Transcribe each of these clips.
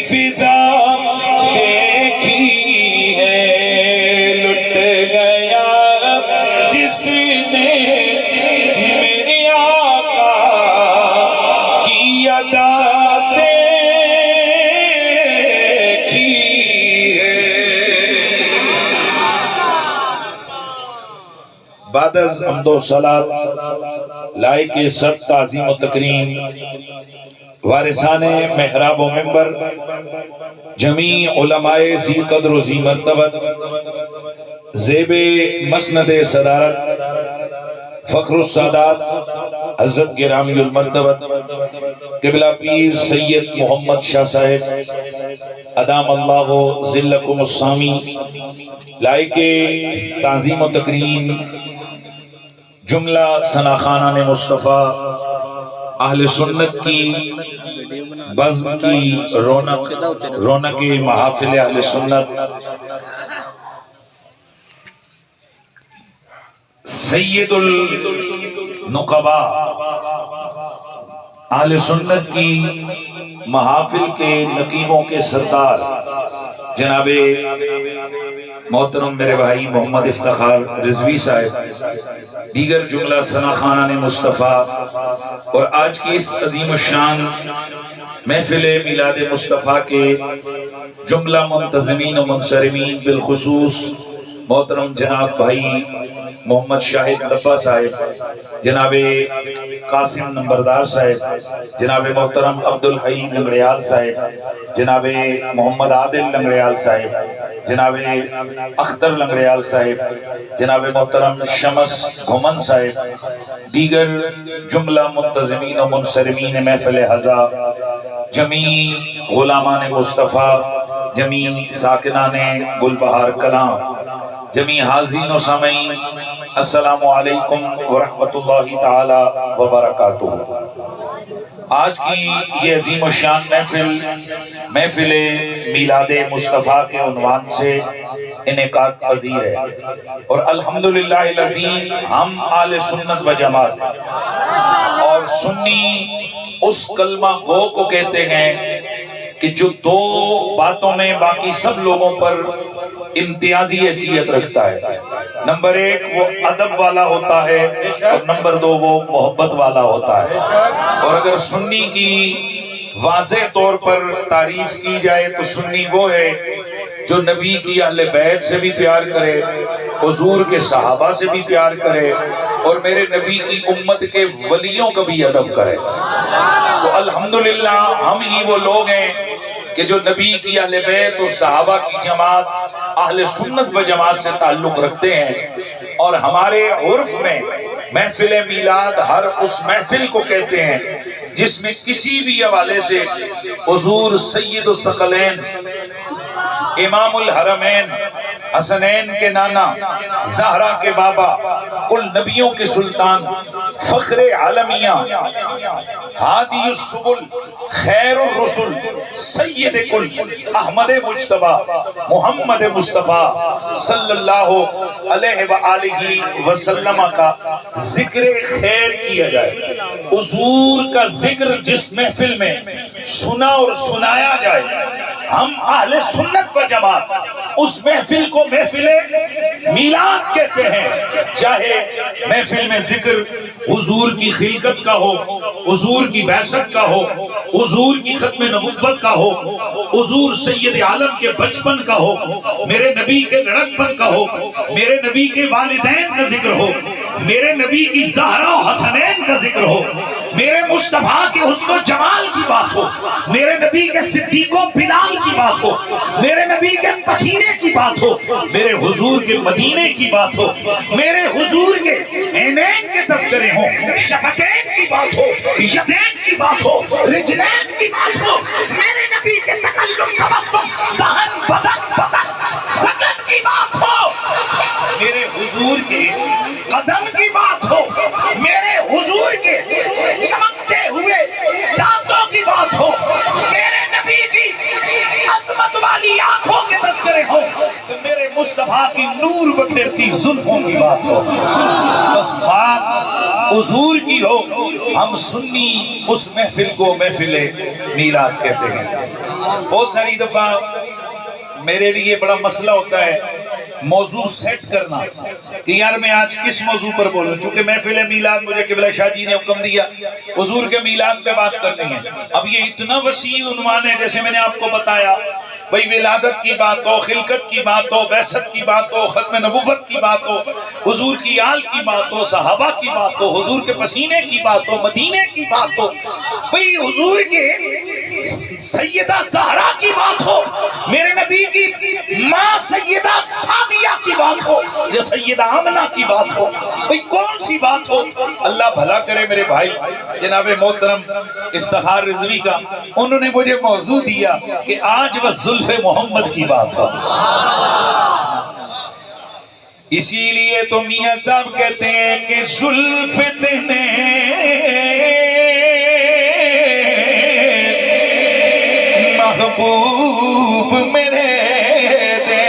فضا دیکھی ہے لٹ گیا جس نے میرے آقا کی ادا دیکھی ہے۔ بعد از حمد و صلاۃ لائق سب تعظیم و تکریم وارثان محراب و منبر جمیع علماء ذی قدر و ذی مرتبت زیب مسند صدارت فخر السادات حضرت گرامی المرتبت قبلہ پیر سید محمد شاہ صاحب ادام اللہ ذلکم السامی لائق تعظیم و تکریم جملہ ثناخانان مصطفیٰ اہل سنت کی بزم کی رونق محافل اہل سنت سید النقبا اہل سنت کی محافل کے نقیبوں کے سردار جناب محترم میرے بھائی محمد افتخار رضوی صاحب، دیگر جملہ ثناخانان مصطفیٰ اور آج کی اس عظیم الشان محفل میلاد مصطفیٰ کے جملہ منتظمین و منصرمین بالخصوص محترم جناب بھائی محمد شاہد لبا صاحب، جناب قاسم نمبردار صاحب، جناب محترم عبدالحی لنگڑیال صاحب، جناب محمد عادل لنگڑیال صاحب، جناب اختر لنگڑیال صاحب، جناب محترم شمس گھمن صاحب، دیگر جملہ منتظمین و منصرمین محفل حضا، جمیع غلامان مصطفیٰ، جمیع ساکنان گلبہار کلام، جمیع حاضرین و سامعین، السلام علیکم ورحمۃ اللہ تعالی وبرکاتہ۔ آج کی یہ عظیم الشان محفل میلاد مصطفیٰ کے عنوان سے انعقاد پذیر ہے، اور الحمدللہ العظیم ہم اہل سنت و جماعت ہیں، اور سنی اس کلمہ گو کو کہتے ہیں کہ جو دو باتوں میں باقی سب لوگوں پر امتیازی حیثیت رکھتا ہے۔ نمبر ایک وہ ادب والا ہوتا ہے، اور نمبر دو وہ محبت والا ہوتا ہے۔ اور اگر سنی کی واضح طور پر تعریف کی جائے تو سنی وہ ہے جو نبی کی اہل بیت سے بھی پیار کرے، حضور کے صحابہ سے بھی پیار کرے، اور میرے نبی کی امت کے ولیوں کا بھی ادب کرے۔ تو الحمدللہ ہم ہی وہ لوگ ہیں کہ جو نبی کی اہل بیت اور صحابہ کی جماعت اہل سنت و جماعت سے تعلق رکھتے ہیں، اور ہمارے عرف میں محفل میلاد ہر اس محفل کو کہتے ہیں جس میں کسی بھی حوالے سے حضور سید الثقلین امام الحرمین حسنین کے نانا، زہرا کے بابا، کل نبیوں کے سلطان، فخر عالمیہ، ہادی السبل، خیر الرسل، سید کل، احمد مجتبی محمد مصطفیٰ صلی اللہ علیہ وآلہ وسلم کا ذکر خیر کیا جائے۔ حضور کا ذکر جس محفل میں سنا اور سنایا جائے، ہم اہل سنت و جماعت اس محفل کو محفل میلاد کہتے ہیں، چاہے محفل میں ذکر حضور کی خلقت کا ہو، حضور کی بعثت کا ہو، حضور کی ختم نبوت کا ہو، حضور سید عالم کے بچپن کا ہو، میرے نبی کے لڑکپن کا ہو، میرے نبی کے والدین کا ذکر ہو، میرے نبی کی زہرا و حسنین کا ذکر ہو، میرے مصطفیٰ کے حسن و جمال کی بات ہو، میرے نبی کے صدیق و بلال کی بات ہو، میرے نبی کے پسینے کی بات ہو، میرے حضور کے مدینے کی بات ہو، میرے حضور کے عینین کے تذکرے ہوں، شفتین کی بات ہو، یدین کی بات ہو، رجلین کی بات ہو، میرے نبی کے تکلم تبسم دہن بدن سکن کی بات ہو، میرے حضور کے قدم کی بات ہو، میرے حضور کے چمکتے ہوئے دانتوں کی بات ہو، میرے نبی کی عظمت والی آنکھوں کے تذکرے ہو، میرے مصطفیٰ کی نور بکھیرتی زلفوں کی بات ہو، بس بات حضور کی ہو، ہم سنی اس محفل کو محفل میلاد کہتے ہیں۔ بہت ساری دفعہ میرے لیے بڑا مسئلہ ہوتا ہے موضوع سیٹ کرنا کہ یار میں آج کس موضوع پر بولوں، چونکہ محفل میلاد مجھے قبلہ شاہ جی نے حکم دیا حضور کے میلاد پہ بات کرنی ہے۔ اب یہ اتنا وسیع عنوان ہے، جیسے میں نے آپ کو بتایا بھئی ولادت کی بات ہو، خلقت کی بات ہو، بعثت کی بات ہو، ختم نبوت کی بات ہو، حضور کی آل کی بات ہو، صحابہ کی بات ہو، حضور کے پسینے کی بات ہو، مدینے کی بات ہو، بھئی حضور کے سیدہ زہرا کی بات ہو، میرے نبی کی ماں سیدہ سعدیہ کی بات ہو یا سیدہ آمنہ کی بات ہو، بھئی کون سی بات ہو؟ اللہ بھلا کرے میرے بھائی جناب محترم افتخار رضوی کا، انہوں نے مجھے موضوع دیا کہ آج بس زلف محمد کی بات ہو۔ اسی لیے تو میاں صاحب کہتے ہیں کہ زلف تینے محبوب میرے دے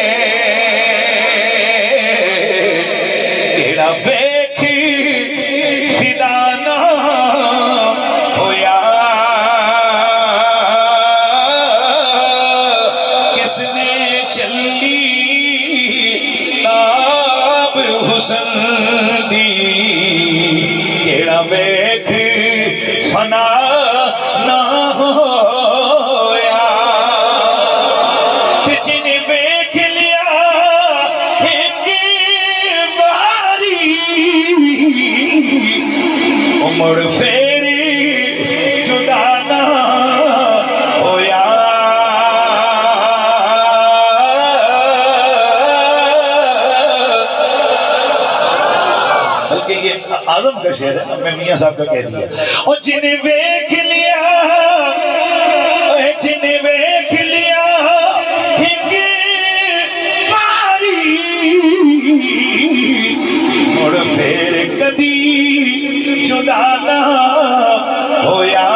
کیڑا ویکھی فدا نہ ہویا، کس نے چلی تاب حسن دی، کیڑا ویکھ فنا نہ مڑ فیری جدا نہ ہویا۔ بلکہ یہ اعظم کا شعر ہے، میں میاں صاحب کا کہہ دیا، اور جنہیں ویکھ لیا جنہیں ویکھ لیا ہنگ پاری، مڑ پھر کدی جدا نہ ہویا۔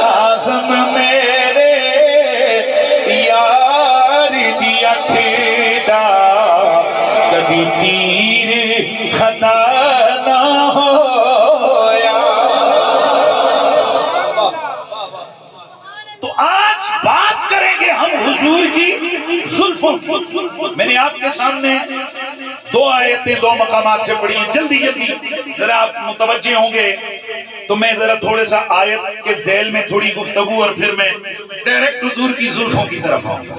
اعظم میرے یار دی اکھ دا کبھی تیر خطا نہ ہویا۔ تو آج بات کریں گے ہم حضور کی زلفوں۔ میں نے آپ کے سامنے دو آیتیں دو مقامات سے پڑھی ہیں، جلدی ذرا آپ متوجہ ہوں گے تو میں ذرا تھوڑے سا آیت کے ذیل میں تھوڑی گفتگو اور پھر میں ڈائریکٹ حضور کی زلفوں کی طرف آؤں گا۔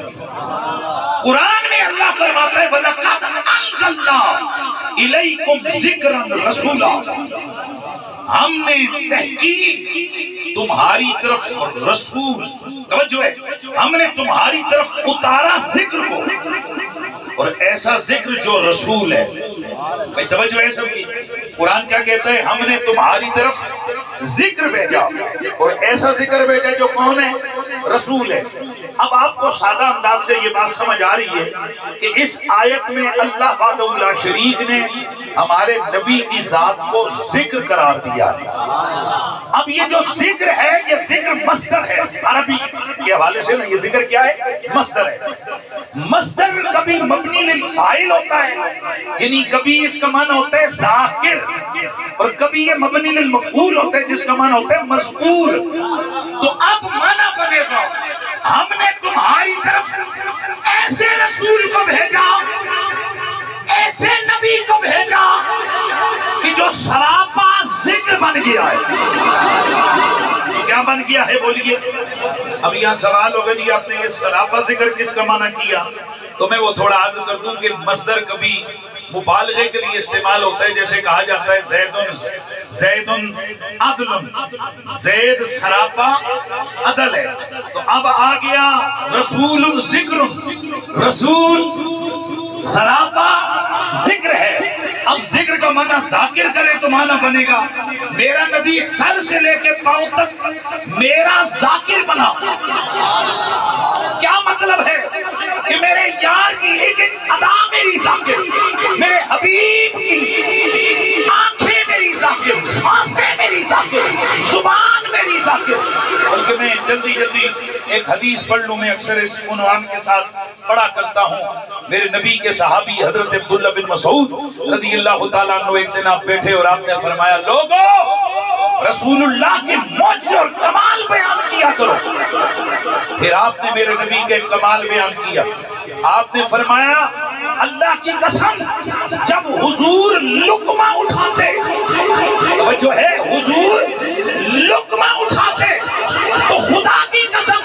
قرآن میں اللہ فرماتا ہے وَلَقَدْ أَنزَلْنَا إِلَيْكُمْ ذِكْرًا رَسُولًا، ہم نے تحقیق تمہاری طرف رسول، توجہ ہے، ہم نے تمہاری طرف اتارا ذکر کو، اور ایسا ذکر جو رسول ہے۔ بھائی توجہ ہے سب کی، قرآن کیا کہتا ہے؟ ہم نے تمہاری طرف ذکر بھیجا، اور ایسا ذکر بھیجا جو کون ہے؟ رسول ہے۔ اب آپ کو سادہ انداز سے یہ بات سمجھ آ رہی ہے کہ اس آیت میں اللہ وحدہ لا شریک نے ہمارے نبی کی ذات کو ذکر قرار دیا ہے۔ اب یہ جو ذکر ہے یہ ذکر مصدر ہے، عربی کے حوالے سے نا یہ ذکر کیا ہے؟ مصدر ہے۔ مصدر کبھی مبنی للفاعل ہوتا ہے، یعنی کبھی اس کا معنی ہوتا ہے ذاکر، اور کبھی یہ مبنی للمفعول ہوتا ہے جس کا معنی ہوتا ہے مذکور۔ تو اب معنی بنے گا ہم نے تمہاری طرف ایسے رسول کو بھیجا، ایسے نبی کو بھیجا کہ جو سراپا ذکر بن گیا ہے۔ کیا بن گیا ہے بولیے؟ اب یہاں سوال ہوگا جی آپ نے یہ سراپا ذکر کس کا معنی کیا؟ تو میں وہ تھوڑا عرض کر دوں کہ مصدر کبھی مبالغے کے لیے استعمال ہوتا ہے، جیسے کہا جاتا ہے زید عدل، زید سراپا عدل ہے۔ تو اب آ گیا رسول ذکر، رسول سراپا ذکر ہے۔ اب ذکر کا معنی ذاکر کرے تو معنی بنے گا میرا نبی سر سے لے کے پاؤں تک میرا ذاکر بنا۔ کیا مطلب ہے؟ کہ میرے یار کی ایک ایک ادا میری ذاکر، میرے حبیب کی آنکھیں میری ذاکر، سانسیں میری ذاکر، زبان میری ذاکر۔ بلکہ میں جلدی ایک حدیث پڑھ لوں، میں اکثر اس عنوان کے ساتھ پڑھا کرتا ہوں۔ میرے نبی کے صحابی حضرت عبداللہ بن مسعود رضی اللہ تعالیٰ عنہ ایک دن آپ بیٹھے اور آپ نے فرمایا لوگو رسول اللہ کے معجزے اور کمال پھر آپ نے میرے نبی کے کمال بیان کیا. آپ نے فرمایا اللہ کی قسم جب حضور لقمہ اٹھاتے، جو ہے حضور لقمہ اٹھاتے تو خدا کی قسم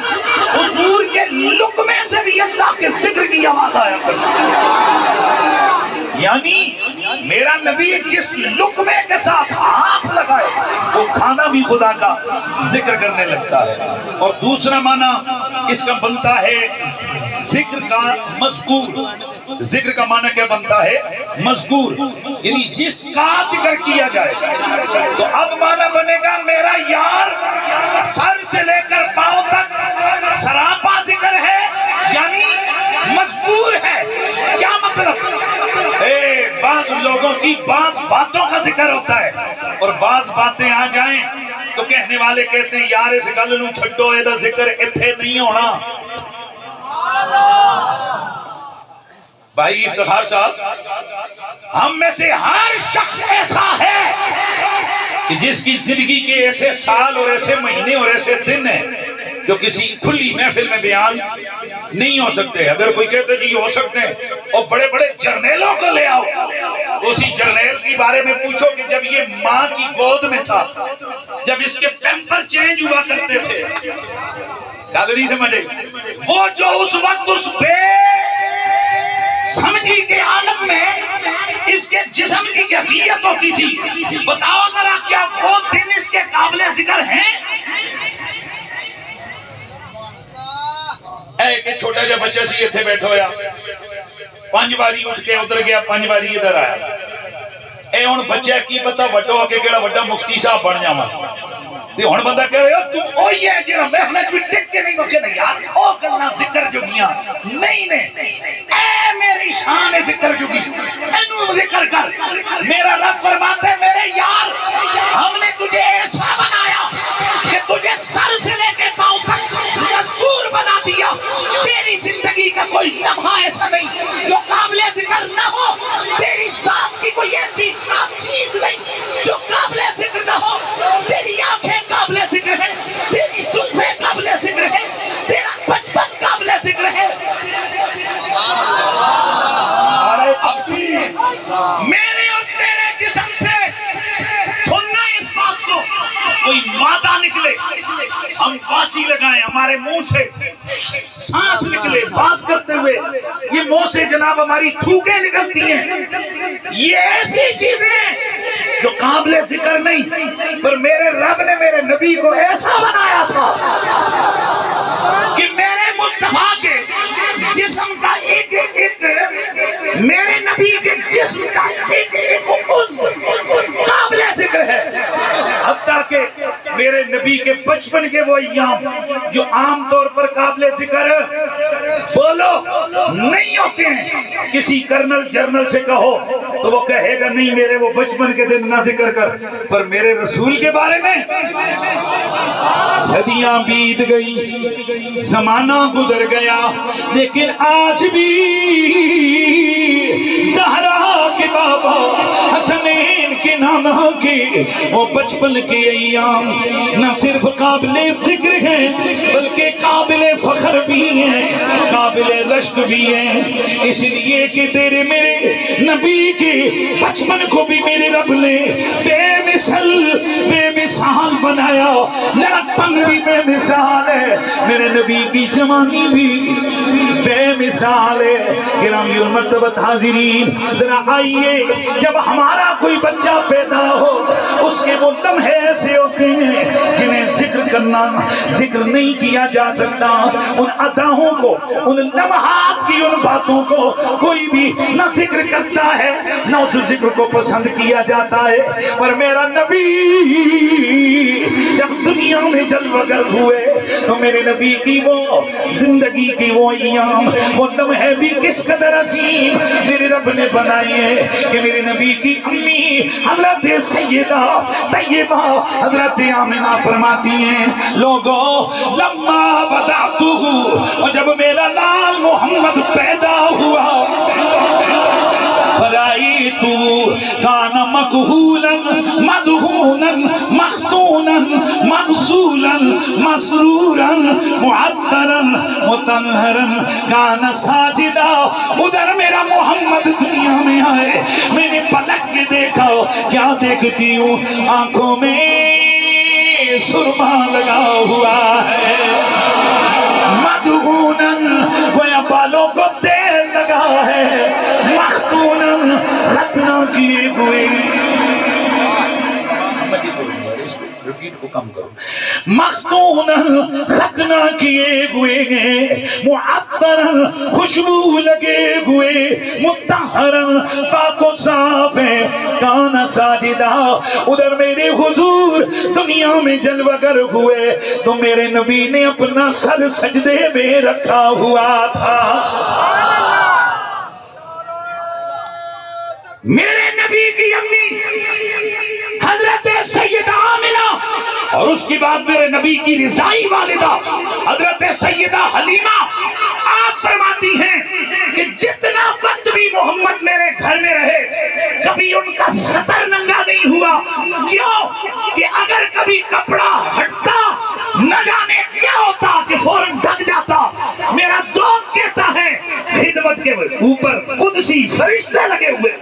حضور کے لقمے سے بھی اللہ کے ذکر کی آواز آیا کرتی. یعنی میرا نبی جس لقمے کے ساتھ ہاتھ لگائے وہ کھانا بھی خدا کا ذکر کرنے لگتا ہے. اور دوسرا معنی اس کا بنتا ہے ذکر کا مذکور. ذکر کا معنی کیا بنتا ہے؟ مذکور، یعنی جس کا ذکر کیا جائے. تو اب معنی بنے گا میرا یار سر سے لے کر پاؤں تک سراپا ذکر ہے، یعنی مذکور ہے. کیا مطلب؟ بعض لوگوں کی بعض باتوں کا ذکر ہوتا ہے اور بعض باتیں آ جائیں تو کہنے والے کہتے ہیں یار اس گل نو چھڈو، اے دا ذکر ایتھے نہیں ہونا. بھائی افتخار صاحب، ہم میں سے ہر شخص ایسا ہے کہ جس کی زندگی کے ایسے سال اور ایسے مہینے اور ایسے دن ہیں جو کسی کھلی محفل میں بیان نہیں ہو سکتے. اگر کوئی کہتے جی ہو سکتے ہیں، اور بڑے بڑے جرنیلوں کو لے آؤ، اسی جرنیل کی بارے میں پوچھو کہ جب یہ ماں کی گود میں تھا، جب اس کے پیمپر چینج ہوا کرتے تھے، گل نہیں سمجھے، وہ جو اس وقت اس بے سمجھی کے عالم میں اس کے جسم کی کیفیت ہوتی تھی، بتاؤ ذرا کیا وہ دن اس کے قابل ذکر ہیں؟ کہ چھوٹا جا بچہ سی اتنے بیٹھا ہویا، 5 باری اٹھ کے ادھر گیا، 5 باری ادھر آیا. اے ہن بچہ کی پتہ وڈو ہو کے کیڑا وڈا مفتی صاحب بن جاواں. تے ہن بندہ کہے تم اوہی ہے جڑا محفل وچ ٹک کے نہیں بچے نہیں یار او گلاں ذکر جوگیاں نہیں نے. اے میری شان ہے ذکر جوگی، اینو ذکر کر. میرا رب فرماتا ہے میرے یار ہم نے تجھے ایسا بنایا کہ تجھے سر سے لے کے پاؤں تک مذکور بنا دیا. تیری زندگی کا کوئی لمحہ ایسا نہیں جو قابل ذکر نہ ہو. تیری ذات کی کوئی ایسی چیز نہیں جو قابل ذکر نہ ہو. تیری آنکھیں قابل ذکر ہے، تیری زلفیں قابل ذکر ہے، تیرا بچپن قابل ذکر ہے. میرے اور تیرے جسم سے سننا اس بات کو کوئی مادہ نکلے، ہم پاسی لگائیں، ہمارے منہ سے سانس نکلے بات کرتے ہوئے، یہ منہ سے جناب ہماری تھوکیں نکلتی ہیں، یہ ایسی چیزیں جو قابل ذکر نہیں. پر میرے رب نے میرے نبی کو ایسا بنایا تھا کہ میرے مصطفیٰ کے جسم کا ایک ایک میرے نبی کے جسم کا ایک ایک عضو قابل ذکر ہے. حتیٰ کہ میرے نبی کے بچپن کے وہ ایام جو عام طور پر قابل ذکر بولو نہیں ہوتے ہیں. کسی کرنل جرنل سے کہو تو وہ کہے گا نہیں میرے وہ بچپن کے دن نہ ذکر کر. پر میرے رسول کے بارے میں صدیاں بیت گئی، زمانہ گزر گیا، لیکن آج بھی زہرا کے بابا حسنین کے نانا کے وہ بچپن کے ایام نہ صرف قابل ذکر ہیں بلکہ قابل فخر بھی ہیں، قابل رشک بھی ہیں. اس لیے کہ تیرے میرے نبی کے بچپن کو بھی میرے رب نے بے مثال بنایا. لڑکپن بھی بے مثال ہے، میرے نبی کی جوانی بھی بے مثال ہے. گرامی المرتبت حاضرین، ذرا آئیے، جب ہمارا کوئی بچہ پیدا ہو اس کے وہ لمحے ایسے ہوتے ہیں جنہیں ذکر کرنا ذکر نہیں کیا جا سکتا. ان اداؤں کو، ان لمحات کی ان باتوں کو کوئی بھی نہ ذکر کرتا ہے نہ اس ذکر کو پسند کیا جاتا ہے. پر میرا نبی جب دنیا میں جلوگر ہوئے تو میرے نبی کی وہ زندگی کی وہ ایام، وہ لمحے بھی کس قدر عظیم میرے رب نے بنائے ہیں کہ میرے نبی کی امی حضرت سیدہ طیبہ حضرت آمنہ فرماتی ہیں لوگوں لما بدعتو، اور جب میرا لال محمد پیدا ہوا فرائیتو کان مکہولا مدہونا مختونا مغسولا مسرورا معطرا مطہرا کان ساجدا. ادھر میرا محمد دنیا میں آئے، میں نے پلٹ کے دیکھا، کیا دیکھتی ہوں؟ آنکھوں میں سرما لگا ہوا ہے، مدہونا گویا بالوں کو تیل لگا ہے، مختونا ختنہ کیے ہوئے. مختون ختنہ کیے ہوئے ہیں، معطر خوشبو لگے ہوئے، مطہر پاک و صاف ہے، کان ساجدہ. ادھر میرے حضور دنیا میں جلوہ گر ہوئے تو میرے نبی نے اپنا سر سجدے میں رکھا ہوا تھا. میرے نبی کی امی حضرت سیدہ آمنہ اور اس کے بعد میرے نبی کی رضائی والدہ حضرت سیدہ حلیمہ، آپ فرماتی ہیں کہ جتنا وقت بھی محمد میرے گھر میں رہے کبھی ان کا سطر ننگا نہیں ہوا. کیوں کہ اگر کبھی کپڑا ہٹتا نہ جانے کیا ہوتا کہ فوراً ڈھک جاتا. میرا ذوق کہتا ہے خدمت کے اوپر قدسی فرشتے لگے ہوئے.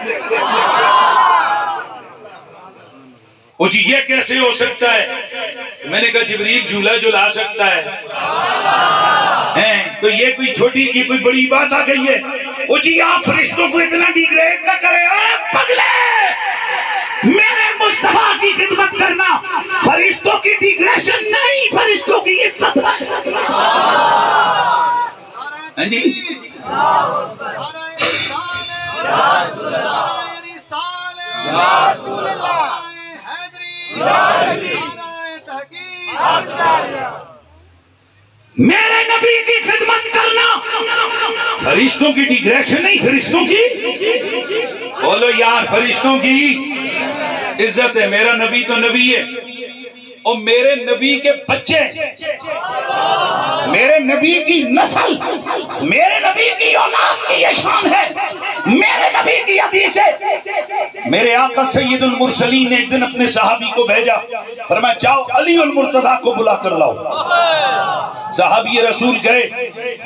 او جی یہ کیسے ہو سکتا ہے؟ میں نے کہا جبریل جھولا جھلا سکتا ہے تو یہ کوئی چھوٹی کی کوئی بڑی بات آ گئی ہے؟ او جی آپ فرشتوں کو اتنا ڈیگریڈ نہ کریں. اے پگلے، میرے مصطفیٰ کی خدمت کرنا فرشتوں کی ڈیگریشن نہیں، فرشتوں کی عزت ہے. ہاں جی میرے نبی کی خدمت کرنا فرشتوں کی ڈیگریشن نہیں، فرشتوں کی بولو یار، فرشتوں کی عزت ہے. میرا نبی تو نبی ہے اور میرے نبی کے بچے، میرے نبی کی نسل، میرے نبی کی اولاد کی یہ شان ہے. میرے نبی کی حدیث ہے، میرے آقا سید المرسلین نے ایک دن اپنے صحابی کو بھیجا، فرمایا جاؤ علی المرتضیٰ کو بلا کر لاؤ. صحابی رسول گئے،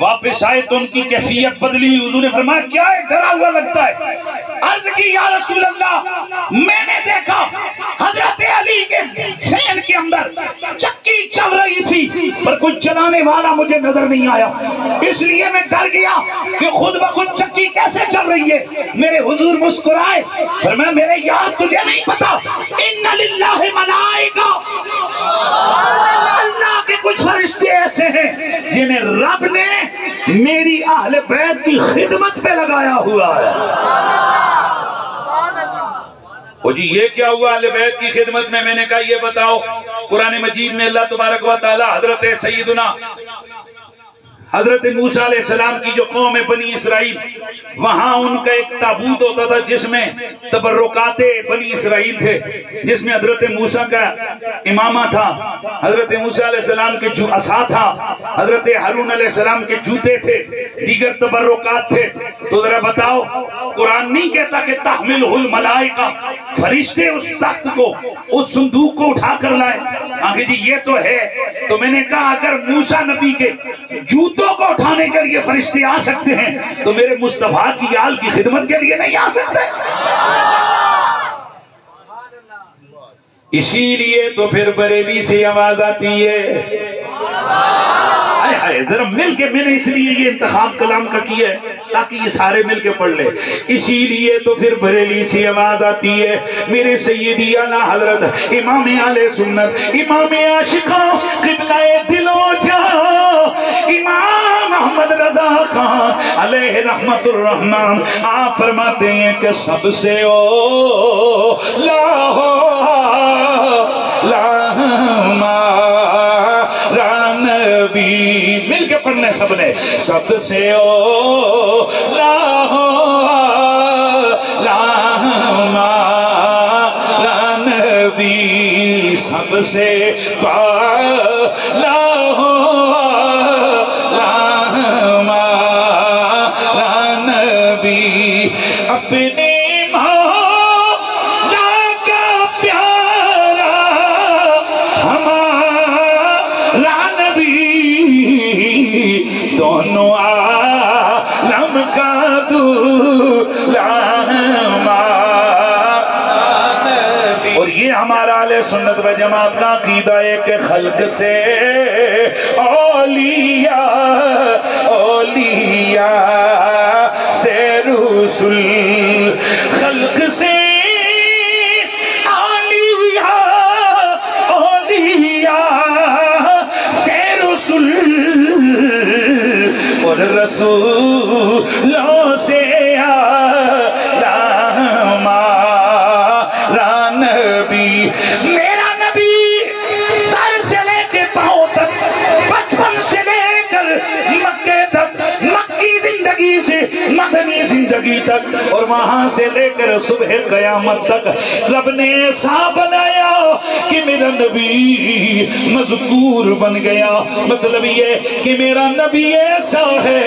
واپس آئے تو ان کی کیفیت بدلی ہوئی. حضور نے فرمایا کیا ہے، ڈرا ہوا لگتا ہے؟ عرض کی یا رسول اللہ، میں نے دیکھا حضرت علی کے ذہن کے اندر چکی چل رہی تھی پر کوئی چلانے والا مجھے نظر نہیں آیا، اس لیے میں ڈر گیا کہ خود بخود چکی کیسے چل رہی ہے. میرے حضور مسکرائے، فرمایا میرے یار تجھے نہیں پتا، ان للہ ملائکہ، اللہ کے کچھ فرشتے ایسے ہیں جنہیں رب نے میری اہل بیت کی خدمت پہ لگایا ہوا ہے. او جی یہ کیا ہوا اہل بیت کی خدمت میں؟ میں نے کہا یہ بتاؤ، قرآن مجید میں اللہ تبارک و تعالی حضرت سیدنا حضرت موسیٰ علیہ السلام کی جو قوم بنی اسرائیل، وہاں ان کا ایک تابوت ہوتا تھا جس میں تبرکات بنی اسرائیل تھے، جس میں حضرت موسیٰ کا امامہ تھا، حضرت موسیٰ علیہ السلام کے جو عصا تھا، حضرت ہارون علیہ السلام کے جوتے تھے، دیگر تبرکات تھے. تو ذرا بتاؤ، قرآن نہیں کہتا کہ تحملہ الملائکہ، فرشتے اس تخت کو، اس صندوق کو اٹھا کر لائے؟ آگے جی یہ تو ہے. تو میں نے کہا اگر موسیٰ نبی کے جوتوں کو اٹھانے کے لیے فرشتے آ سکتے ہیں تو میرے مصطفیٰ کی آل کی خدمت کے لیے نہیں آ سکتے. اسی لیے تو پھر بریلی سے آواز آتی ہے. ذرا مل کے، میں نے اس لیے یہ انتخاب کلام کا کیا ہے تاکہ یہ سارے مل کے پڑھ لیں. اسی لیے تو پھر بریلی سے آواز آتی ہے میرے سیدی اعلیٰ حضرت امام اہل سنت، امام عاشقاں، قبلہ دلوں جا، امام احمد رضا خان علیہ رحمت الرحمن، آپ فرماتے ہیں کہ سب سے نبی، مل کے پڑھنے سب نے، سب سے نبی، سب سے نبی، اپنے مولا کا پیارا ہمارا دونوں عالم کا دولہا اور یہ ہمارا اہل سنت و جماعت کا عقیدہ ہے کہ خلق سے اولیاء سے رسول، خلق سے اور رسولوں سے اعلیٰ ہمارا نبی، میرا نبی سر سے لے کے پاؤں تک، بچپن سے لے کر مکے تک، مکی زندگی سے مدنی زندگی تک، اور وہاں سے لے کر صبح قیامت تک رب نے ایسا بنایا کہ میرا نبی مذکور بن گیا۔ مطلب یہ کہ میرا نبی ایسا ہے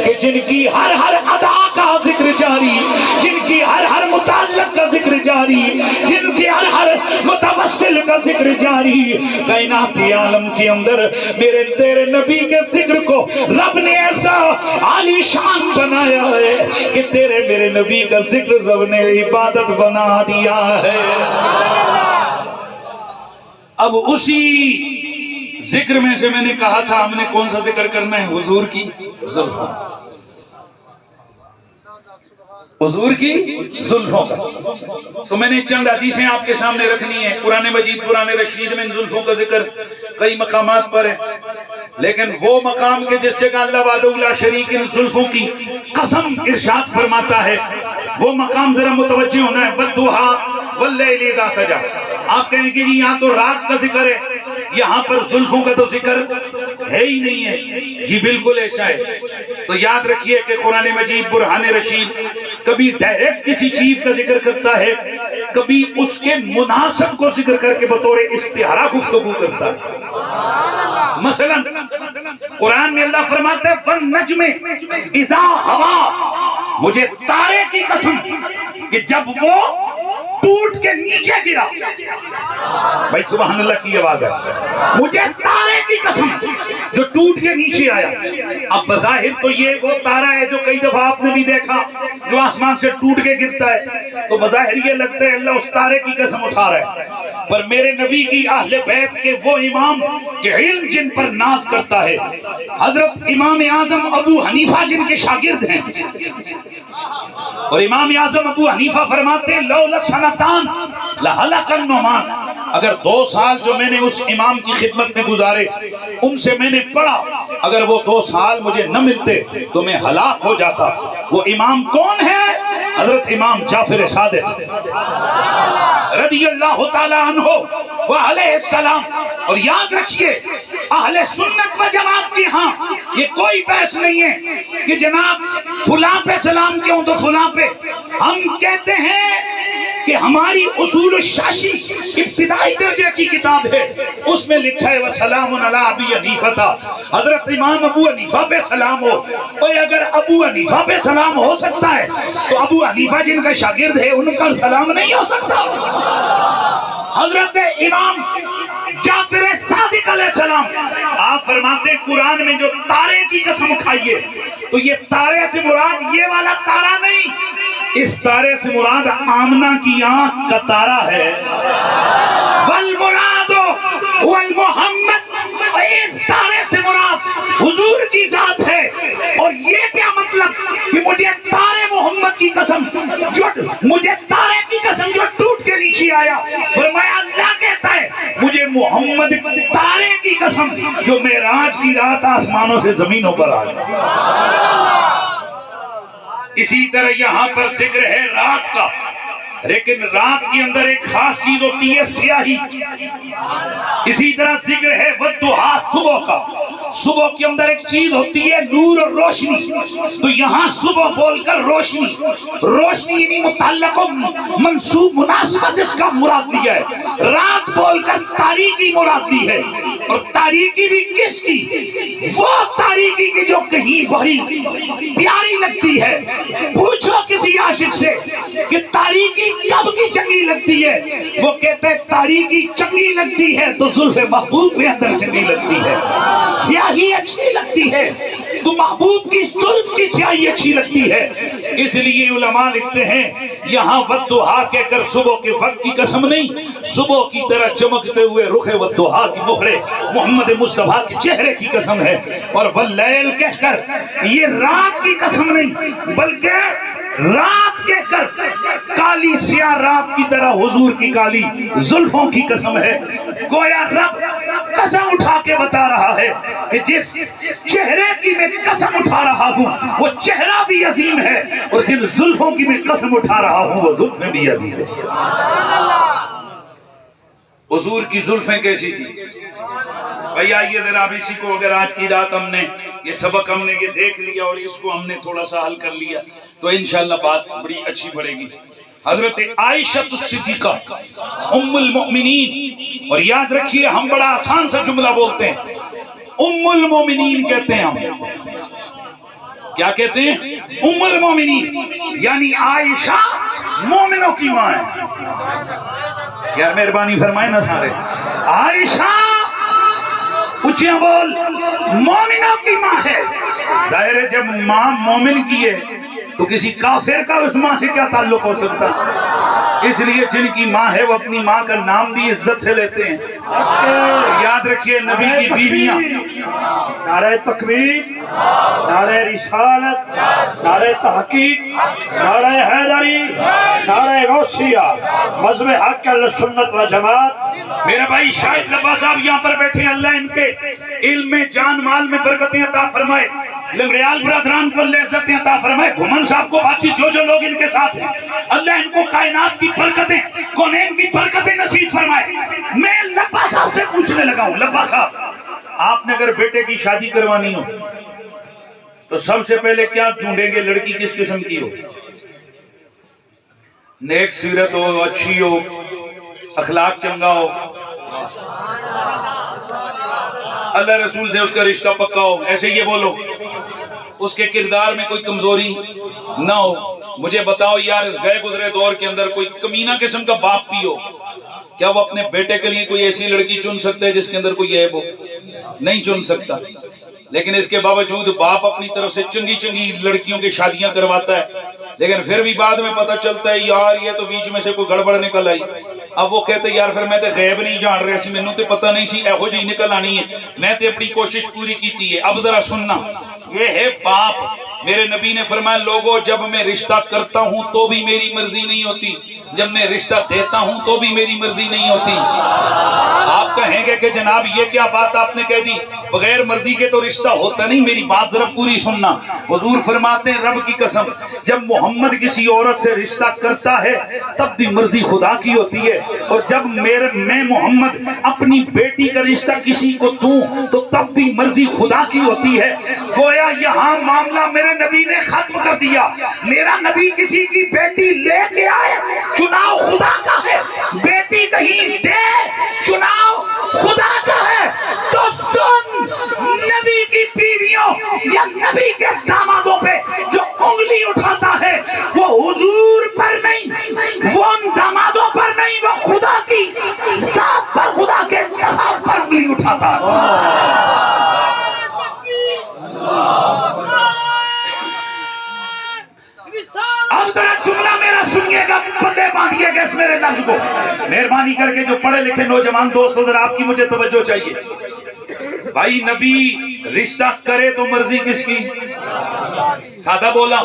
کہ جن کی ہر ہر ادا کا ذکر جاری، جن کی ہر ہر متعلق کا ذکر جاری، جن کی ہر ہر متوسل کا ذکر جاری، کائناتی عالم کے اندر میرے تیرے نبی کے ذکر کو رب نے ایسا عالی شان بنایا ہے کہ تیرے میرے نبی کا ذکر رب نے عبادت بنا دیا ہے۔ اب اسی ذکر میں سے میں نے کہا تھا ہم نے کون سا ذکر کرنا ہے؟ حضور کی زلفوں، حضور کی زلفوں کا۔ تو میں نے چند حدیثیں آپ کے سامنے رکھنی ہیں۔ قرآن مجید قرآن رشید میں زلفوں کا ذکر کئی مقامات پر ہے، لیکن وہ مقام کے جس جگہ اللہ وحدہ لا شریک ان زلفوں کی قسم ارشاد فرماتا ہے، وہ مقام ذرا متوجہ ہونا ہے۔ وَالضُّحَىٰ وَاللَّيْلِ إِذَا سَجَىٰ، آپ کہیں کہ یہاں تو رات کا ذکر ہے، یہاں پر زلفوں کا تو ذکر ہے ہی نہیں ہے۔ جی بالکل ایسا ہے۔ تو یاد رکھیے کہ قرآن مجید برہان رشید کبھی ڈائریکٹ کسی چیز کا ذکر کرتا ہے، کبھی اس کے مناسب کو ذکر کر کے بطور استعارہ گفتگو کرتا ہے۔ مثلا قرآن میں اللہ فرماتا ہے وَالنَّجْمِ إِذَا هَوَىٰ، مجھے تارے کی قسم کہ جب وہ ٹوٹ کے نیچے گرا، بھائی سبحان اللہ کی آواز ہے، مجھے تارے کی قسم جو ٹوٹ کے نیچے آیا۔ اب بظاہر تو یہ وہ تارا ہے جو کئی دفعہ آپ نے بھی دیکھا جو آسمان سے ٹوٹ کے گرتا ہے، تو بظاہر یہ لگتا ہے اللہ اس تارے کی قسم اٹھا رہا ہے، پر میرے نبی کی اہل بیت کے وہ امام کہ علم جن پر ناز کرتا ہے، حضرت امام اعظم ابو حنیفہ جن کے شاگرد ہیں، اور امام اعظم ابو حنیفہ فرماتے ہیں لولا سنتان لہلک النعمان، اگر 2 سال جو میں نے اس امام کی خدمت میں گزارے ان سے میں نے پڑھا، اگر وہ 2 سال مجھے نہ ملتے تو میں ہلاک ہو جاتا۔ وہ امام کون ہے؟ حضرت امام جعفر صادق رضی اللہ تعالیٰ عنہ وعلیہ السلام۔ اور یاد رکھیے اہل سنت و جماعت کے ہاں یہ کوئی بحث نہیں ہے کہ جناب فلاں پہ سلام کیوں تو فلاں پہ، ہم کہتے ہیں کہ ہماری اصول الشاشی ابتدائی درجے کی کتاب ہے، اس میں لکھا ہے وَسَلَامٌ عَلَىٰ أَبِي حَنِیفَةَ، حضرت امام ابو حنیفہ پہ سلام ہو۔ اور اگر ابو حنیفہ پہ سلام ہو سکتا ہے تو ابو حنیفہ جن کا شاگرد ہے ان کا سلام نہیں ہو سکتا؟ حضرت امام جعفر صادق علیہ السلام آپ فرماتے ہیں قرآن میں جو تارے کی قسم کھائیے تو یہ تارے سے مراد یہ والا تارا نہیں، اس تارے سے مراد آمنہ کی آنکھ کا تارا ہے۔ والمراد والمحمد، اس تارے سے مراد حضور کی ذات ہے۔ اور یہ کیا مطلب کہ مجھے تارے محمد کی قسم، جو مجھے تارے کی قسم جو ٹوٹ کے نیچے آیا، فرمایا اللہ کہتا ہے مجھے محمد تارے کی قسم جو معراج کی رات آسمانوں سے زمینوں پر آیا۔ اسی طرح یہاں پر ذکر ہے رات کا، لیکن رات کے اندر ایک خاص چیز ہوتی ہے سیاہی۔ اسی طرح ذکر ہے والضحیٰ، صبح کا، صبح کے اندر ایک چیز ہوتی ہے نور اور روشنی، تو یہاں صبح بول کر روشنی، روشنی یعنی متعلق و منصوب مناسبت اس کا مراد دیا ہے۔ رات بول کر تاریکی مراد دی ہے، اور تاریکی بھی کس کی؟ وہ تاریکی کی جو کہیں بڑی پیاری لگتی ہے۔ پوچھو کسی عاشق سے کہ تاریکی کب کی چنگی لگتی ہے، وہ کہتے ہیں تاریکی چنگی لگتی ہے تو زلف محبوب کے اندر چنگی لگتی ہے، سیاہی اچھی لگتی ہے تو محبوب کی زلف کی سیاہی اچھی لگتی ہے. اس لیے علماء لکھتے ہیں یہاں والضحیٰ کہہ کر صبح کے وقت کی قسم نہیں، صبح کی طرح چمکتے ہوئے رخ والضحیٰ کی مہر محمد مصطفیٰ کے چہرے کی قسم ہے. اور واللیل کہہ کر یہ رات کی قسم نہیں بلکہ رات کہہ کر کالی سیاہ رات کی طرح حضور کی کالی زلفوں کی قسم ہے. گویا رب قسم اٹھا کے بتا رہا ہے کہ جس چہرے کی میں قسم اٹھا رہا ہوں وہ چہرہ بھی عظیم ہے، اور جن زلفوں کی میں قسم اٹھا رہا ہوں وہ زلفیں بھی عظیم ہے. حضور کی زلفیں کیسی تھی؟ بھائی آئیے ذرا اب اسی کو اگر آج کی رات ہم نے یہ سبق ہم نے یہ دیکھ لیا اور اس کو ہم نے تھوڑا سا حل کر لیا تو انشاءاللہ بات بڑی اچھی پڑے گی. حضرت عائشہ الصدیقہ ام المؤمنین، اور یاد رکھیے ہم بڑا آسان سا جملہ بولتے ہیں، ام المؤمنین کہتے ہیں. ہم کیا کہتے ہیں؟ ام المؤمنین، یعنی عائشہ مومنوں کی ماں ہے. یار مہربانی فرمائے نا سارے. عائشہ اچھے بول مومنوں کی ماں ہے. ظاہر ہے جب ماں مومن کی ہے تو کسی کافر کا اس ماں سے کیا تعلق ہو سکتا؟ اس لیے جن کی ماں ہے وہ اپنی ماں کا نام بھی عزت سے لیتے ہیں. یاد رکھیے نبی کی بیویاں نعرہ تکبیر، نعرہ رسالت، نعرہ تحقیق، نعرہ حیدری، نعرہ غوثیہ، مذہب حق سنت و جماعت. میرا بھائی شاہد لبا صاحب یہاں پر بیٹھے ہیں، اللہ ان کے علم میں جان مال میں برکتیں عطا فرمائے، لنگڑیال برادران کو اللہ عزتیں عطا فرمائے، گھمن صاحب کو باقی جو لوگ ان کے ساتھ ہیں اللہ ان کو کائنات کی برکتیں کونین کی برکتیں نصیب فرمائے. میں لبا صاحب سے پوچھنے لگا ہوں، لبا صاحب آپ نے اگر بیٹے کی شادی کروانی ہو تو سب سے پہلے کیا ڈھونڈیں گے؟ لڑکی کس قسم کی ہو؟ نیک سیرت ہو، اچھی ہو، اخلاق چنگا ہو، اللہ رسول سے اس کا رشتہ پکا ہو، ایسے یہ بولو، اس کے کردار میں کوئی کمزوری نہ ہو. مجھے بتاؤ یار اس گئے گزرے دور کے اندر کوئی کمینہ قسم کا باپ بھی ہو، کیا وہ اپنے بیٹے کے لیے کوئی ایسی لڑکی چن سکتا ہے جس کے اندر کوئی عیب ہو؟ نہیں چن سکتا. لیکن اس کے باوجود باپ اپنی طرف سے چنگی چنگی لڑکیوں کی شادیاں کرواتا ہے، لیکن پھر بھی بعد میں پتہ چلتا ہے یار یہ تو بیچ میں سے کوئی گڑبڑ نکل آئی. اب وہ کہتے یار پھر میں تے غیب نہیں جان رہے سی، مینوں تے پتہ نہیں سی ایہو جی نکل آنی ہے، میں تے اپنی کوشش پوری کیتی ہے. اب ذرا سننا، یہ ہے باپ. میرے نبی نے فرمایا لوگوں جب میں رشتہ کرتا ہوں تو بھی میری مرضی نہیں ہوتی، جب میں رشتہ دیتا ہوں تو بھی میری مرضی نہیں ہوتی. آپ کہیں گے کہ جناب یہ کیا بات آپ نے کہہ دی، بغیر مرضی کے تو رشتہ ہوتا نہیں. میری بات ذرا پوری سننا. حضور فرماتے ہیں رب کی قسم جب محمد کسی عورت سے رشتہ کرتا ہے تب بھی مرضی خدا کی ہوتی ہے، اور جب میں محمد اپنی بیٹی کا رشتہ کسی کو دوں تو تب بھی مرضی خدا کی ہوتی ہے. گویا یہاں معاملہ میرے نبی نے ختم کر دیا. میرا نبی کسی کی بیٹی لے کے آئے، چناؤ خدا کا ہے، بیٹی کہیں دے، چناؤ خدا کا ہے. تو سن، نبی کی بیویوں یا نبی کے دامادوں پہ جو انگلی اٹھاتا ہے وہ حضور پر نہیں، وہ ان دامادوں پر نہیں، وہ خدا کی ذات پر، خدا کے انتخاب پر انگلی اٹھاتا ہے. اب ذرا جملہ میرا سنیے گا، بندے باندھیے گا اس میرے لفظ کو. مہربانی کر کے جو پڑھے لکھے نوجوان دوستوں ذرا آپ کی مجھے توجہ چاہیے. بھائی نبی رشتہ کرے تو مرضی کس کی؟ سادہ بولا،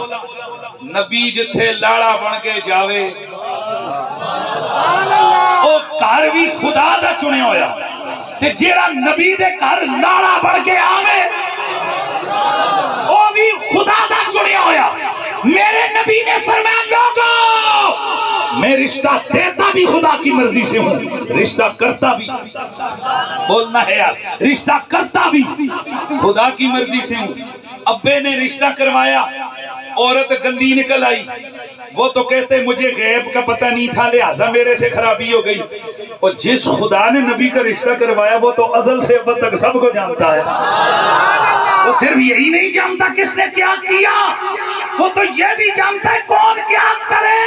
نبی جتھے لاڑا بن کے جاوے او گھر بھی خدا دا چنے ہویا، تے جیڑا نبی دے گھر لاڑا بن کے آوے او بھی خدا دا چنے ہویا. میرے نبی نے فرمایا لوگوں میں رشتہ دیتا بھی خدا کی مرضی سے ہوں، رشتہ کرتا بھی، بولنا ہے یار، رشتہ کرتا بھی خدا کی مرضی سے ہوں. ابے نے رشتہ کروایا، عورت گندی نکل آئی، وہ تو کہتے مجھے غیب کا پتہ نہیں تھا لہذا میرے سے خرابی ہو گئی. اور جس خدا نے نبی کا رشتہ کروایا وہ تو ازل سے اب تک سب کو جانتا ہے. وہ صرف یہی نہیں جانتا کس نے کیا کیا، وہ تو یہ بھی جانتا ہے کون کیا کرے.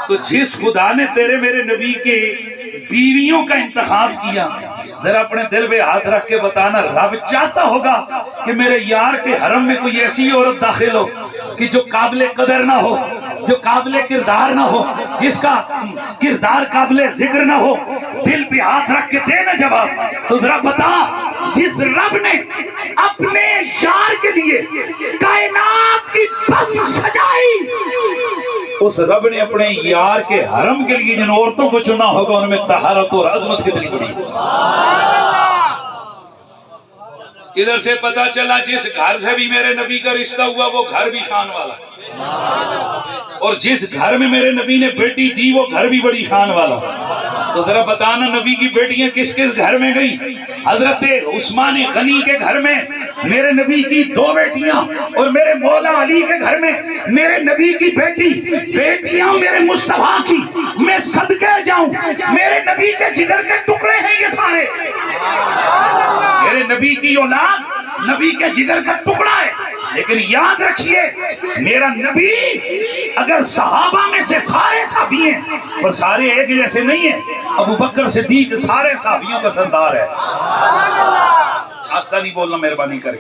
تو جس خدا نے تیرے میرے نبی کے بیویوں کا انتخاب کیا ذرا اپنے دل پہ ہاتھ رکھ کے بتانا، رب چاہتا ہوگا کہ میرے یار کے حرم میں کوئی ایسی عورت داخل ہو کہ جو قابل قدر نہ ہو، جو قابل کردار نہ ہو، جس کا کردار قابل ذکر نہ ہو؟ دل پہ ہاتھ رکھ کے دے نا جواب۔ تو ذرا بتا، جس رب نے اپنے یار کے لیے کائنات کی بزم سجائی، اس رب نے اپنے یار کے حرم کے لیے جن عورتوں کو چنا ہوگا ان میں طہارت اور عظمت کتنی بڑی۔ ادھر سے پتا چلا جس گھر سے بھی میرے نبی کا رشتہ ہوا وہ گھر بھی شان والا، اور جس گھر میں میرے نبی نے بیٹی دی وہ گھر بھی بڑی شان والا۔ تو ذرا بتانا نبی کی بیٹیاں کس کس گھر میں گئی؟ حضرت عثمان غنی کے گھر میں میرے نبی کی 2 بیٹیاں، اور میرے مولا علی کے گھر میں میرے نبی کی بیٹیاں میرے مصطفیٰ کی۔ میں صدقے جاؤں، میرے نبی کے جگر کے ٹکڑے ہیں یہ سارے، میرے نبی کی اولاد نبی کے جگر کا ٹکڑا ہے۔ لیکن یاد رکھیے، میرا نبی اگر صحابہ میں سے سارے صحابی ہیں، اور سارے ایک جیسے نہیں ہیں، ابو بکر صدیق سارے صحابیوں کا سردار ہے۔ آستہ نہیں بولنا، مہربانی کرے۔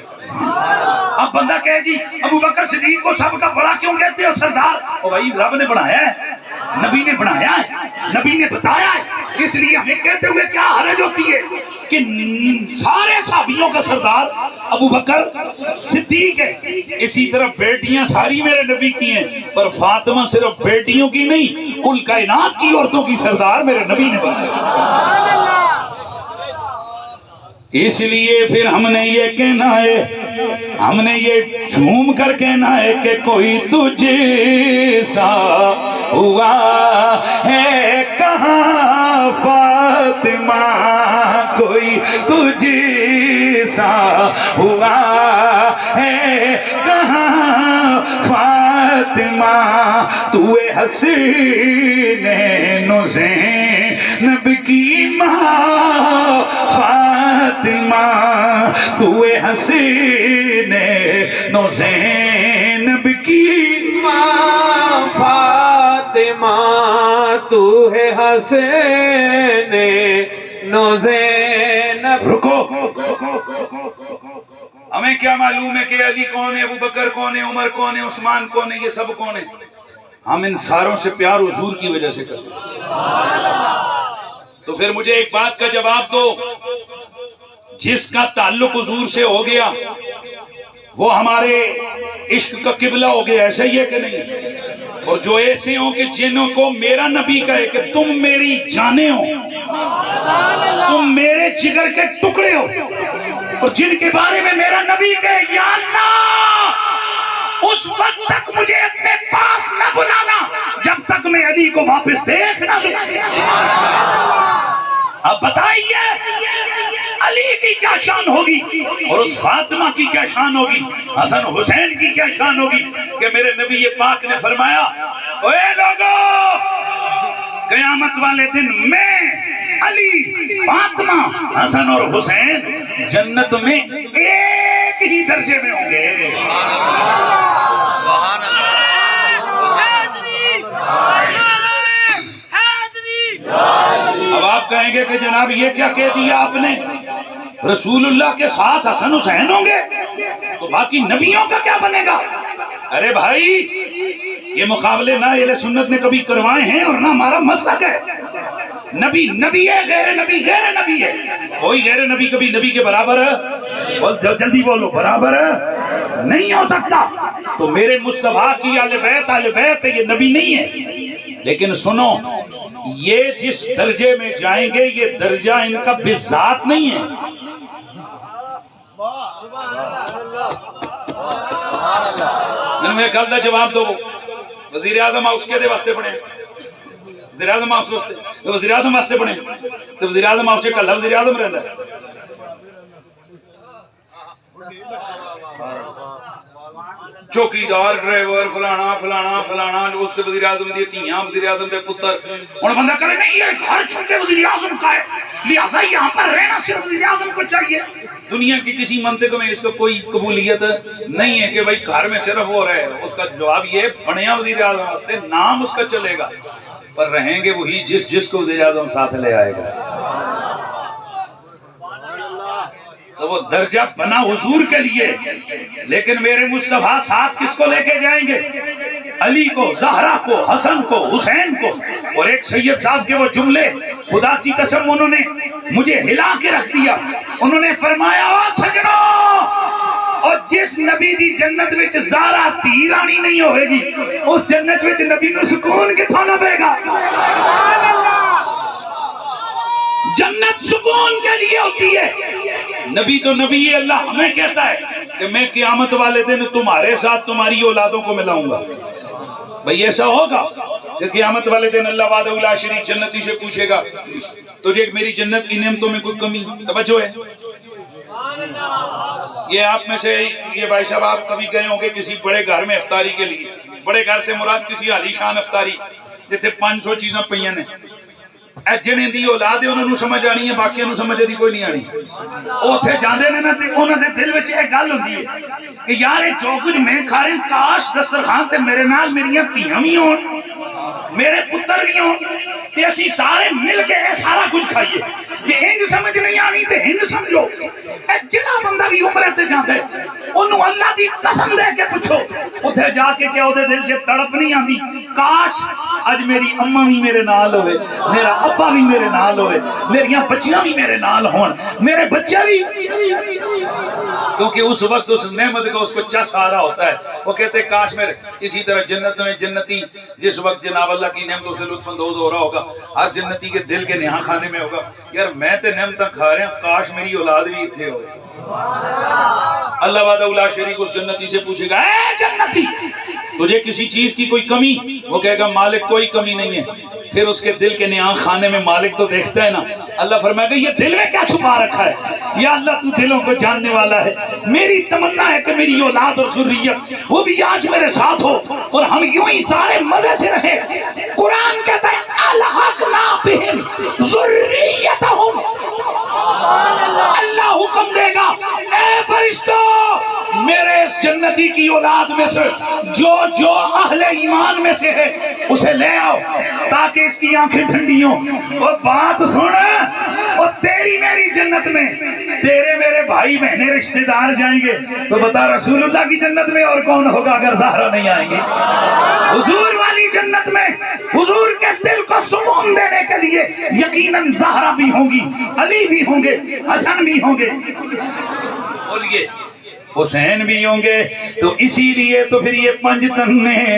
اب بندہ کہے جی ابو بکر صدیق کو سب کا بڑا کیوں کہتے ہیں سردار؟ اور بھائی رب نے بنایا ہے، نبی نے بنایا ہے، نبی نے بتایا ہے، اس لیے ہمیں کہتے ہوئے کیا حرج ہوتی ہے کہ سارے صحابیوں کا سردار ابو بکر صدیق ہے۔ اسی طرح بیٹیاں ساری میرے نبی کی ہیں، پر فاطمہ صرف بیٹیوں کی نہیں، کل کائنات کی عورتوں کی سردار میرے نبی نے بنایا۔ اس لیے پھر ہم نے یہ کہنا ہے، ہم نے یہ جھوم کر کہنا ہے کہ کوئی تجھ سا ہوا ہے کہاں فاطمہ، کوئی تجھ سا ہوا ہے کہاں فاطمہ، تو حسینین و زینب کی ماں فاطمہ، تو حسینین و زینب کی ماں فاطمہ، تو ہے حسینین و زینب۔ رکو، ہمیں کیا معلوم ہے کہ علی کون ہے، ابو بکر کون ہے، عمر کون ہے، عثمان کون ہے، یہ سب کون ہے؟ ہم ان ساروں سے پیار حضور کی وجہ سے کرتے ہیں۔ تو پھر مجھے ایک بات کا جواب دو، جس کا تعلق حضور سے ہو گیا وہ ہمارے عشق کا قبلہ ہو گیا، ایسا ہی ہے کہ نہیں؟ اور جو ایسے ہوں کہ جنہوں کو میرا نبی کہے کہ تم میری جانیں ہو، تم میرے جگر کے ٹکڑے ہو، اور جن کے بارے میں میرا نبی کہے یا اللہ اس وقت تک مجھے اپنے پاس نہ بلانا جب تک میں علی کو واپس دیکھ نہ لوں۔ اب بتائیے علی کی کیا شان ہوگی، اور اس فاطمہ کی کیا شان ہوگی، حسن حسین کی کیا شان ہوگی کہ میرے نبی پاک نے فرمایا اے لوگو، قیامت والے دن میں علی، فاطمہ، حسن اور حسین جنت میں ایک ہی درجے میں ہوں گے۔ اب آپ کہیں گے کہ جناب یہ کیا کہہ دیا آپ نے، رسول اللہ کے ساتھ حسن حسین ہوں گے تو باقی نبیوں کا کیا بنے گا؟ ارے بھائی یہ مقابلے نہ اہل سنت نے کبھی کروائے ہیں اور نہ ہمارا مسلک ہے۔ نبی نبی ہے، غیر نبی غیر نبی ہے، کوئی غیر نبی کبھی نبی کے برابر ہے؟ جلدی بولو، برابر ہے نہیں ہو سکتا۔ تو میرے مصطفیٰ کی اہل بیت ہے، یہ نبی نہیں ہے۔ لیکن سنو، یہ جس درجے میں جائیں گے یہ درجہ ان کا بذات نہیں ہے۔ میں نے کہا تھا جواب دو، وزیر اعظم اس کے دے واسطے پڑھیں، وزیر اعظم اس واسطے، وزیر اعظم واسطے پڑھیں تو وزیر اعظم اس کے کل وزیر اعظم رہتا ہے۔ چوکیدار، ڈرائیور، فلانا فلانا فلانا، اس سے وزیر اعظم دی تیاں، وزیر اعظم دے پتر، اور بندہ کرے نہیں یہ گھر چھوٹے وزیر اعظم کا ہے لہذا یہاں پر رہنا صرف وزیر اعظم کو چاہیے۔ دنیا کی کسی منطق میں اس کو کوئی قبولیت نہیں ہے کہ بھائی گھر میں صرف وہ رہے۔ اس کا جواب یہ بڑھیا وزیر اعظم واسطے نام اس کا چلے گا، پر رہیں گے وہی جس کو وزیر اعظم ساتھ لے آئے گا۔ تو وہ درجہ بنا حضور کے لیے، لیکن میرے مصطفیٰ ساتھ کس کو لے کے جائیں گے؟ علی کو، زہرا کو، حسن کو، حسین کو۔ اور ایک سید صاحب کے وہ جملے خدا کی قسم انہوں نے مجھے ہلا کے رکھ دیا۔ انہوں نے فرمایا سجنوں، اور جس نبی دی جنت وچ زہرا تھی رانی نہیں ہوئے گی، اس جنت وچ نبی نو سکون کتھوں لبے گا؟ جنت سکون کے لیے ہوتی ہے۔ نبی تو نبی ہے، اللہ ہمیں کہتا ہے کہ میں قیامت والے دن تمہارے ساتھ تمہاری اولادوں کو ملاؤں گا۔ بھئی ایسا ہوگا کہ قیامت والے دن اللہ وحدہ لا شریک جنتی سے پوچھے گا تجھے میری جنت کی نعمتوں میں کوئی کمی توجہ ہے؟ یہ آپ میں سے یہ بھائی صاحب آپ کبھی گئے ہوں گے کسی بڑے گھر میں افطاری کے لیے، بڑے گھر سے مراد کسی عالی شان افطاری جتنے 500 چیزاں پئیاں نے، جنہیں دی اولاد ہے انہوں نے سمجھ آنی ہے، باقی انہوں سمجھ دی کوئی نہیں آنی۔ اوتھے جاندے نے نا تے انہاں دے دل وچ ایک گل ہوندی ہے کہ یار اے جو کچھ میں کھا رہا ہوں کاش دسترخوان تے میرے نال میریاں دھیاں وی ہون، میرے پتر بھی ہون تے اسی سارے مل کے اے سارا کچھ کھائیے۔ کہ ہنگ سمجھ نہیں آنی تے ہنگ سمجھو۔ اے جڑا بندہ بھی عمرے تے جاندا ہے انہوں اللہ دی قسم دے کے پوچھو اوتھے جا کے کہ اودے دل سے تڑپ نہیں آندی کاش اج میری اماں بھی میرے نال ہوئے، میرا ابا بھی میرے نال ہوئے، میریاں بچیاں بھی میرے نال ہون، میرے بچے بھی، کیونکہ اس وقت اس نعمت کا اس کو چس آ رہا ہوتا ہے۔ وہ کہتے ہیں کاش میرے اسی طرح جنت میں جنتی جس وقت جناب اللہ کی نعمتوں سے لطف اندوز ہو رہا ہوگا، ہر جنتی کے دل کے نہاں خانے میں ہوگا یار میں تے نعمتاں کھا رہے ہیں کاش میری اولاد بھی اتنے ہو۔ اللہ وحدہ لا شریک اس جنتی سے پوچھے گا اے جنتی تجھے کسی چیز کی کوئی کمی؟ وہ کہے گا مالک کوئی کمی نہیں ہے۔ پھر اس کے دل کے نہاں خانے میں مالک تو دیکھتا ہے نا، اللہ فرمائے گا یہ دل میں کیا چھپا رکھا ہے؟ یا اللہ تو دلوں کو جاننے والا ہے، میری تمنا ہے کہ میری اولاد اور ذریت وہ بھی آج میرے ساتھ ہو اور ہم یوں ہی سارے مزے سے رہے۔ قرآن کہتا ہے الحقنا بہم ذریتہم، اللہ حکم دے گا اے فرشتو میرے اس جنتی کی اولاد میں سے جو جو اہل ایمان میں سے ہے اسے لے آؤ تاکہ اس کی آنکھیں ٹھنڈی ہوں۔ اور بات سن، اور تیری میری جنت میں تیرے میرے بھائی بہنیں رشتہ دار جائیں گے تو بتا رسول اللہ کی جنت میں اور کون ہوگا اگر زہرا نہیں آئیں گے؟ حضور والی جنت میں حضور کے دل کو سکون دینے کے لیے یقیناً زہرا بھی ہوں گی، علی بھی ہوں گے، حسن بھی ہوں گے، بولیے حسین بھی ہوں گے۔ تو اسی لیے تو پھر یہ پنج تن ہیں،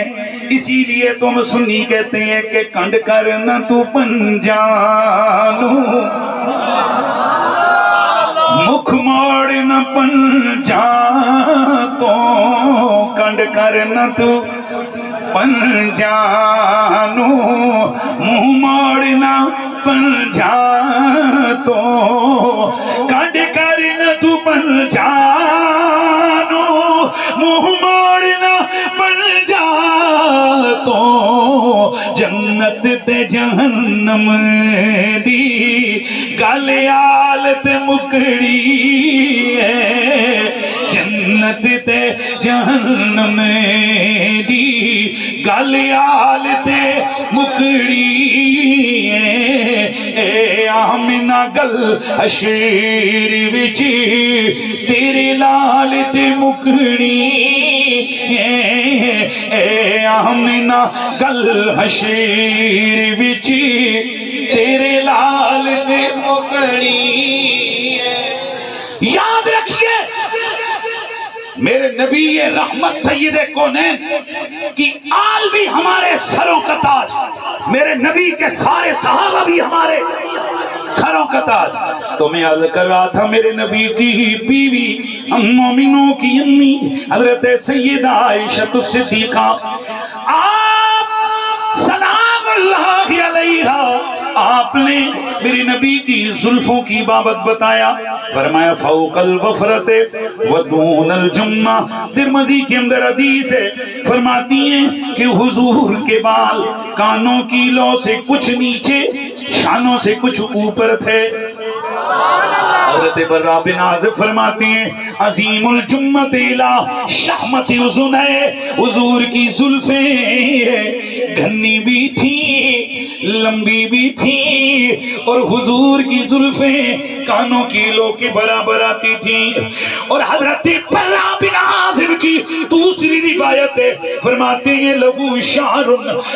اسی لیے تم سنی کہتے ہیں کہ کنڈ کر نہ تو پنجانو مکھ موڑ نہ پنجان تو کنڈ کر نہ تو پنجانو منہ موڑ نہ پنجان تو کنڈ کر نہ تو پنجان منہ موڑنا پڑ جا تو جنت تے جہنم دی گل آلت مکڑی ہے، جنت تے جہنم دی گل آلت مکڑی ہے، اے آمنہ گل حشر وچ تیرے لال تے مکڑی اے آمنہ گل حشر وچ تیرے لال تے مکڑی۔ یاد رکھیے میرے نبی رحمت سید کونین کی آل بھی ہمارے سروں کا تاج، میرے نبی کے سارے صحابہ بھی ہمارے سروں کا تاج۔ تو میں عرض کر رہا تھا میرے نبی کی ہی بیوی ہم مومنوں کی امی حضرت سیدہ عائشہ الصدیقہ آپ سلام اللہ علیہا آپ نے میری نبی کی زلفوں کی بابت بتایا، فرمایا فوق الوفرت ودون الجمہ۔ ترمذی کے اندر حدیث ہے، فرماتی ہیں کہ حضور کے بال کانوں کی لو سے کچھ نیچے شانوں سے کچھ اوپر تھے۔ حضرت برا بن عازب فرماتے ہیں عظیم الجمت الہ شحمت اذنہ، حضور کی زلفیں گھنی بھی تھی لمبی بھی تھی اور حضور کی زلفیں کانوں کی لو کے برابر آتی تھی. اور حضرت برا بن عازب کی دوسری روایت ہے، فرماتے ہیں لہو شعر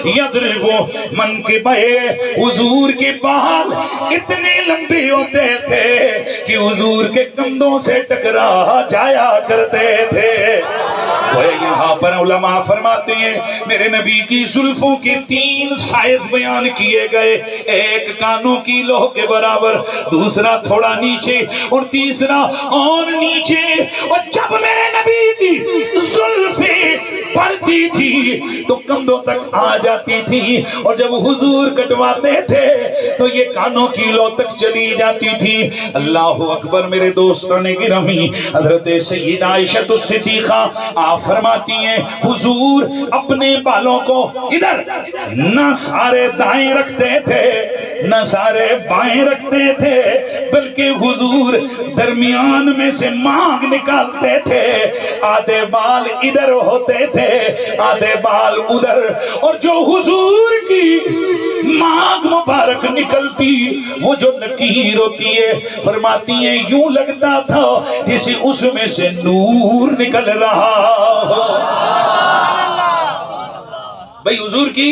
یضرب منکبہ، حضور کے بال اتنے لمبے ہوتے تھے کہ حضور کے کندھوں سے ٹکرا جایا کرتے تھے. یہاں پر علماء فرماتے ہیں میرے نبی کی زلفوں کے 3 سائز بیان کیے گئے، ایک کانوں کی لو کے برابر، دوسرا تھوڑا نیچے اور تیسرا اور نیچے. اور جب میرے نبی کی زلفیں بڑھتی تھی تو کندھوں تک آ جاتی تھی، اور جب حضور کٹواتے تھے تو یہ کانوں کی لو تک چلی جاتی تھی. اللہ اکبر. میرے دوستان گرامی، حضرت سیدہ عائشہ الصدیقہ آپ فرماتی ہیں حضور اپنے بالوں کو ادھر نہ سارے دائیں رکھتے تھے نہ سارے بائیں رکھتے تھے، بلکہ حضور درمیان میں سے مانگ نکالتے تھے. آدھے بال ادھر ہوتے تھے آدھے بال ادھر، اور جو حضور کی مانگ مبارک نکلتی وہ جو لکیر ہوتی ہے، فرماتی ہیں یوں لگتا تھا جیسے اس میں سے نور نکل رہا. بھئی حضور کی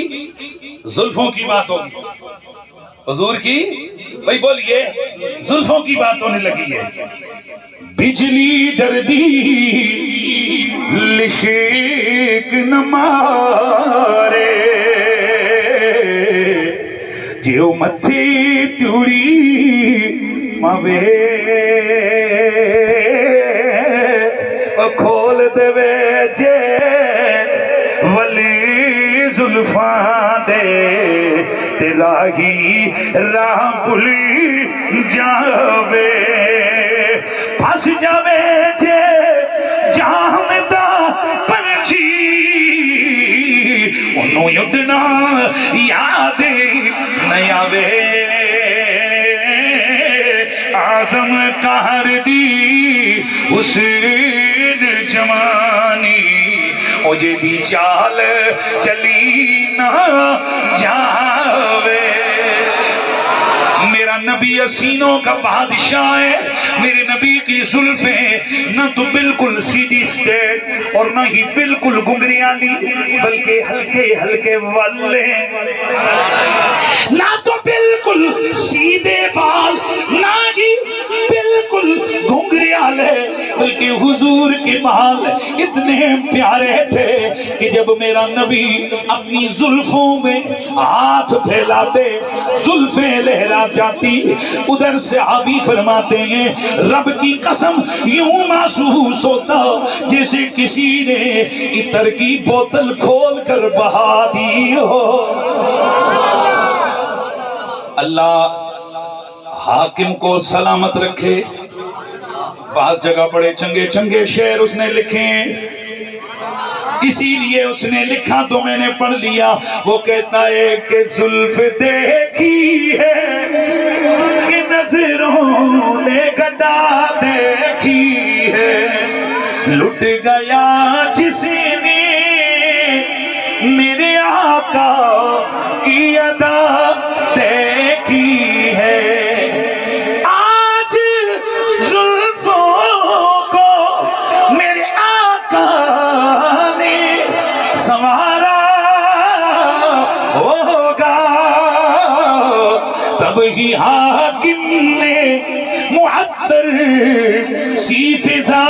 زلفوں کی بات ہوگی، حضور کی بھئی بولیے زلفوں کی بات ہونے لگی ہے. بجلی دردی لشیک نہ مارے جیو متھی تیوری موے کھول دے جے ولی زلفاں دے تیرا ہی راہ بھلی جاوے پھنس جاوے جے جہاں دا پنچھی انہوں یڈنا یاد نہیں آوے آزم قہر دی حسین جوانی او جے دی چال چلی نہ جاوے. میرا نبی اسینوں کا بادشاہ ہے، میرے نبی کی زلفیں نہ تو بالکل سیدھی سٹیٹ اور نہ ہی بالکل گنگریالی، بلکہ ہلکے ہلکے والے، نہ تو بالکل سیدھے بال نہ ہی بالکل گھنگریالے، بلکہ حضور کے بال اتنے پیارے تھے کہ جب میرا نبی اپنی زلفوں میں ہاتھ پھیلاتے زلفیں لہرا جاتی. ادھر صحابی فرماتے ہیں رب کی قسم یوں محسوس ہوتا جیسے کسی نے عطر کی بوتل کھول کر بہا دی ہو. اللہ حاکم کو سلامت رکھے. بعض جگہ بڑے چنگے چنگے شعر اس نے لکھے، اسی لیے اس نے لکھا تو میں نے پڑھ لیا. وہ کہتا ہے کہ زلف دیکھی ہے کہ نظروں نے گدا دیکھی ہے، لٹ گیا جس نے میرے آقا کی ادا دیکھی ہے. حاکم نے معطر سی فضا